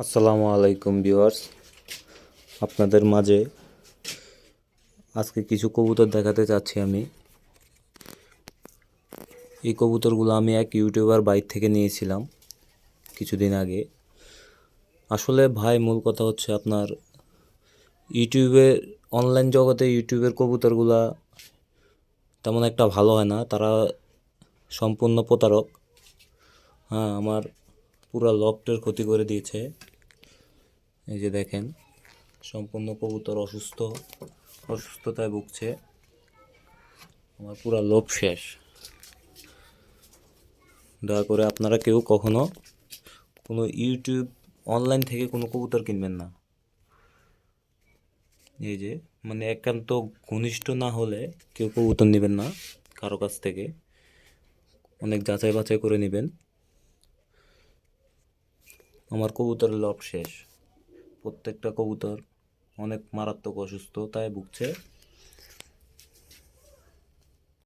আসসালামু আলাইকুম ভিউয়ার্স, আপনাদের মাঝে আজকে কিছু কবুতর দেখাতে চাচ্ছি আমি। এই কবুতরগুলো আমি এক ইউটিউবার বাইর থেকে নিয়েছিলাম কিছুদিন আগে। আসলে ভাই, মূল কথা হচ্ছে আপনার ইউটিউবে, অনলাইন জগতে ইউটিউবের কবুতরগুলা তেমন একটা ভালো হয় না, তারা সম্পূর্ণ প্রতারক। হ্যাঁ, আমার পুরা লকটের ক্ষতি করে দিয়েছে। এই যে দেখেন, সম্পূর্ণ কবুতর অসুস্থতায় ভুগছে। আমার পুরা লোভ শেষ। দয়া করে আপনারা কেউ কখনো কোনো ইউটিউব অনলাইন থেকে কোনো কবুতর কিনবেন না। এই যে, মানে একান্ত ঘনিষ্ঠ না হলে কেউ কবুতর নেবেন না কারো কাছ থেকে, অনেক যাচাই বাছাই করে নেবেন। আমার কবুতরের লব শেষ, প্রত্যেকটা কবুতর অনেক মারাত্মক অসুস্থতায় ভুগছে।